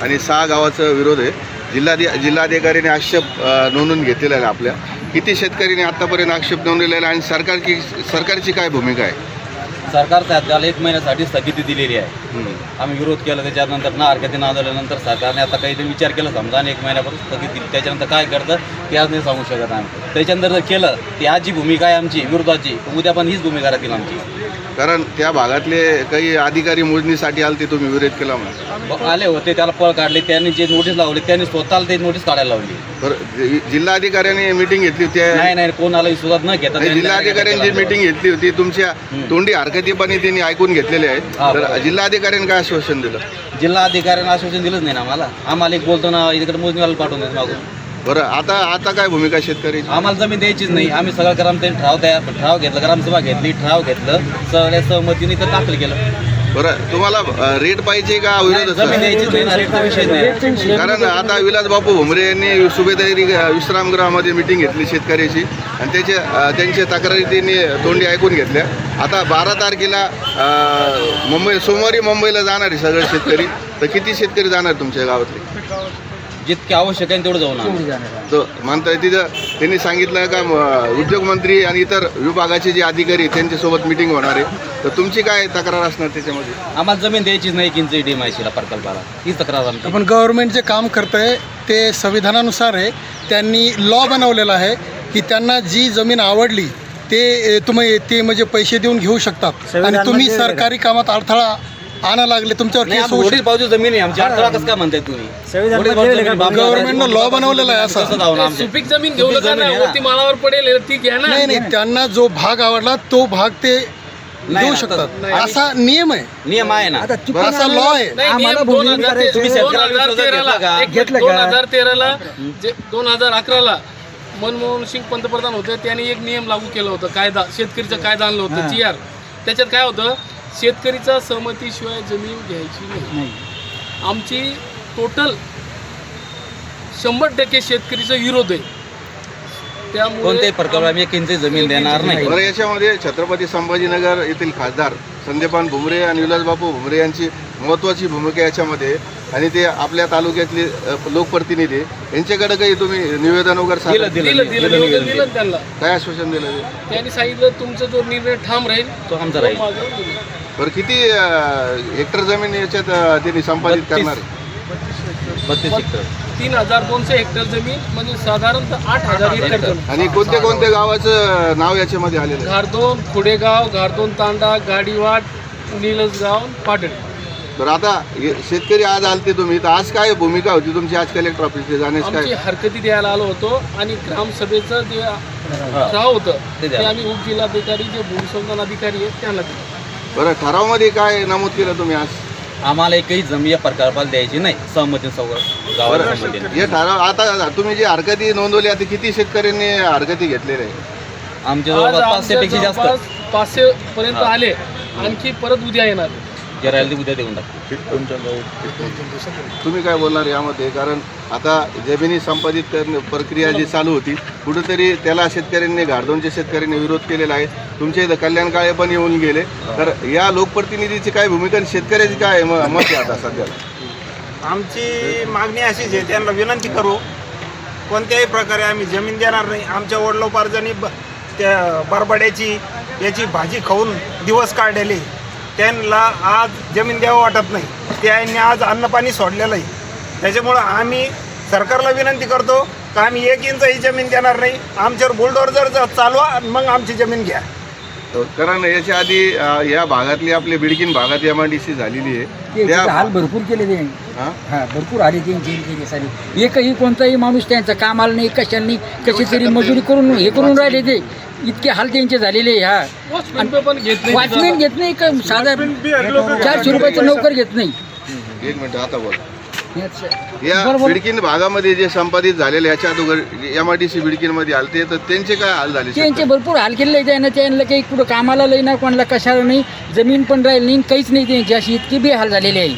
आणि 6 गावाचा विरोध आहे. जिल्हाधिकाऱ्यांनी आक्षेप नोंदवून घेतलेला आहे. आपल्या किती शेतकऱ्यांनी आत्तापर्यंत आक्षेप नोंदवलेला आहे आणि सरकारची काय भूमिका आहे? सरकारच्या त्याला 1 महिन्यासाठी स्थगिती दिलेली आहे. आम्ही विरोध केला, त्याच्यानंतर ना हरकती नोंदवल्यानंतर सरकारने आता काहीतरी विचार केला समजा आणि 1 महिन्यापासून स्थगिती दिली. त्याच्यानंतर काय करतं ते आज नाही सांगू शकत आम्ही. त्याच्यानंतर जर केलं ती आज जी भूमिका आहे आमची विरोधाची, उद्या पण हीच भूमिका राहतील आमची. कारण त्या भागातले काही अधिकारी मोजणीसाठी आले, ते तुम्ही विरोध केला म्हणून आले होते, त्याला पळ काढले, त्यांनी जे नोटीस लावली त्यांनी स्वतःला ते नोटीस काढायला लावली. बरं, जिल्हाधिकाऱ्यांनी मीटिंग घेतली होती? नाही कोणाला विश्वासात न घेता जिल्हाधिकाऱ्यांनी जी मीटिंग घेतली होती तुमच्या तोंडी हरकतीपणे त्यांनी ऐकून घेतलेले आहेत. तर जिल्हाधिकाऱ्यांनी काय आश्वासन दिलं? जिल्हाधिकाऱ्यांना आश्वासन दिलंच नाही ना आम्हाला एक बोलतो ना इकडे मोजणीवाला पाठवून देत मागून. बरं, आता काय भूमिका शेतकरी? आम्हाला जमीन द्यायचीच नाही. आम्ही सगळं ठराव घेतलं, ग्रामसभा घेतली, ठराव घेतलं, सगळ्या सहमतीने तर दाखल केलं. बरं, तुम्हाला रेट पाहिजे का विरोध? जमीन द्यायचीच नाही ना, रेटचा विषय नाही. कारण आता विलासबापू भुमरे यांनी सुभेदारी विश्रामगृहामध्ये मिटिंग घेतली शेतकऱ्याची आणि त्यांच्या तक्रारी त्यांनी तोंडी ऐकून घेतल्या. आता 12 तारखेला सोमवारी मुंबईला जाणार आहे सगळे शेतकरी. तर किती शेतकरी जाणार तुमच्या गावातले? जितके आवश्यक आहे तेवढं जाऊन तो म्हणताय. तिथं त्यांनी सांगितलं का उद्योगमंत्री आणि इतर विभागाचे जे अधिकारी त्यांच्यासोबत मिटिंग होणार आहे. तर तुमची काय तक्रार असणार त्याच्यामध्ये? आम्हाला जमीन द्यायचीच नाही किंचित डीमायसीला प्रकल्पाला, ही तक्रार आमची. आपण गव्हर्नमेंट जे काम करतंय ते संविधानानुसार आहे. त्यांनी लॉ बनवलेला आहे की त्यांना जी जमीन आवडली तुम्ही ते म्हणजे पैसे देऊन घेऊ शकतात आणि तुम्ही सरकारी कामात अडथळा आणा लागले तुमच्यावर केस होऊ शकतो. बाजू जमीन आहे आमची, अडथळा कसं काय म्हणताय तुम्ही? गव्हर्नमेंटनं लॉ बनवलेला आहे असं. सुपीक जमीन घेऊ नका ना, वरती माळावर पडेल ती घ्या ना. नाही त्यांना जो भाग आवडला तो भाग ते देऊ शकतात, असा नियम आहे. नियम आहे ना, असा लॉ आहे. नाही, 2013ला मनमोहन सिंग पंतप्रधान होते, त्यांनी एक नियम लागू केला होता, कायदा, शेतकरीचा कायदा आणलं होतं GR. त्याच्यात काय होतं, शेतकरीचा सहमतीशिवाय जमीन घ्यायची नाही. आमची टोटल 100% शेतकरीचा विरोध आहे. त्यामुळे कोणत्याही प्रकारे आम्ही एक इंच जमीन देणार नाही. बरं, याच्यामध्ये छत्रपती संभाजीनगर येथील खासदार संदीपान भुमरे आणि विलासबापू भुमरे यांची महत्त्वाची भूमिका याच्यामध्ये, आणि ते आपल्या तालुक्यातले लोकप्रतिनिधी यांच्याकडे काही तुम्ही निवेदन वगैरे दिलं त्यांना. काय आश्वासन दिलं? त्यांनी सांगितलं तुमचा जो निर्णय ठाम राहील तो आमचा राहील. बरं, किती हेक्टर जमीन याच्यात त्यांनी संपादित करणार? 32 हेक्टर. 3200 हेक्टर जमीन म्हणजे साधारणतः 8000 एकर जमीन. आणि कोणत्या गावाचं नाव याच्यामध्ये आलेलं आहे? घारदोन, खुडेगाव, घारदोन तांडा, गाडीवाट, निलजगाव, पाटण. बरं, आता शेतकरी आज आलते तुम्ही, तर आज काय भूमिका होती तुमची? आज कलेक्टर ऑफिसला जाण्याची आमची काय? हरकती द्यायला आलो होतो आणि ग्रामसभेचं जे ठराव होतं ते आम्ही उपजिल्हाधिकारी जे भूसंपादन अधिकारी आहेत त्यांना दिलं. बरं, ठरावमध्ये काय नमूद केलं तुम्ही आज? आम्हाला एकही जमीन या प्रकल्पाला द्यायची नाही, सहमती सगळं गावाला संमती. हे ठराव आता तुम्ही जी हरकती नोंदवली, आता किती शेतकऱ्यांनी हरकती घेतलेल्या आहे? आमच्या जवळपास 500 पेक्षा जास्त 500 पर्यंत आले. आणखी परत उद्या येणार. जे राहील ते उद्या देऊन टाकतो. तुम्ही काय बोलणार यामध्ये? कारण आता जमिनी संपादित करणे प्रक्रिया जी चालू होती, कुठेतरी त्याला शेतकऱ्यांनी, घारदोनच्या शेतकऱ्यांनी विरोध केलेला आहे. तुमच्या इथं कल्याण काळे पण येऊन गेले. तर या लोकप्रतिनिधीची काय भूमिका आणि शेतकऱ्याची काय मत आहे आता सध्याला? आमची मागणी अशीच आहे, त्यांना विनंती करू, कोणत्याही प्रकारे आम्ही जमीन देणार नाही. आमच्या वडिलोपार्जनी त्या बरबड्याची याची भाजी खाऊन दिवस काढलेले, त्यांना आज जमीन द्यावं वाटत नाही. त्यांनी आज अन्नपाणी सोडलेलं आहे. त्याच्यामुळं आम्ही सरकारला विनंती करतो का आम्ही 1 इंचही जमीन देणार नाही. आमच्यावर बुलडोझर चालवा आणि मग आमची जमीन घ्या. कारण याच्या आधी या भागातली आपली बिडकीन भागात MIDC झालेली आहे. त्या हाल भरपूर केले ते, भरपूर आले त्यांची सारी. एकही कोणताही माणूस त्यांचं कामाला नाही, कशाला नाही, कशी तरी मजुरी करून हे करून राहिले ते. इतके हाल त्यांचे झालेले. वॉचमॅन घेत नाही का, साधा 400 रुपयाचं नोकर घेत नाही. 1 मिनिट आता बोल. या बिडकीन भागामध्ये जे संपादित झालेले याच्या अगोदर MIDC बिडकीनमध्ये आलते, तर त्यांचे काय हाल झाले? त्यांचे भरपूर हाल केलेले त्यांना. त्यांना काही कुठं कामाला लई ना, कोणाला कशाला नाही, जमीन पण राहील नाही, काहीच नाही त्यांची. अशी इतकी बी हाल झालेले आहे.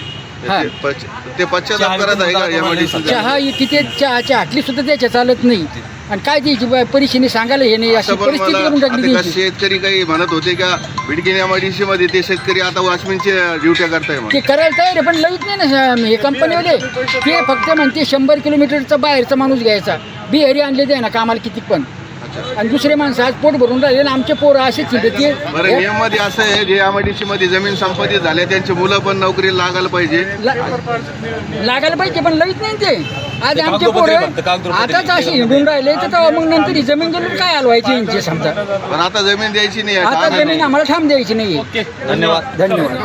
ते पश्चाताप करत आहे का MIDC? चहा किती चहाच्या हाटली सुद्धा त्याच्या चालत नाही. आणि काय त्याची परीक्षेने सांगायला हे नाही, अशी असं पण परिस्थिती मला करून टाकली आता का त्यांची. शेतकरी काही म्हणत होते का बिडकीन एमआयडीसी मध्ये ते शेतकरी आता वॉचमॅनचे ड्युट्या करताय म्हणून. ते करायला तयार आहे पण लईत नाही ना हे कंपनीवाले. ते फक्त म्हणते 100 किलोमीटरचा बाहेरचा माणूस घ्यायचा. बिहारी आणले ते ना कामाला किती पण, आणि दुसरे माणसं आज पोट भरून राहिले ना आमचे पोरं असेच चिंते. बरं नियम मध्ये असं आहे जे एमआयडीसी मध्ये जमीन संपादित झाल्या त्यांची मुलं पण नोकरीला लागायला पाहिजे. लागायला पाहिजे पण लईत नाही ते. आज ते आमचे कागदोपत्री पोरं फक्त कागदोपत्री आताच असे हिंडून राहिले तर तेव्हा मग नंतर ही जमीन गेली काय हलवायची यांची समजा. पण आता जमीन द्यायची नाही आता आहे. जमीन आम्हाला ठाम द्यायची नाही. धन्यवाद. धन्यवाद.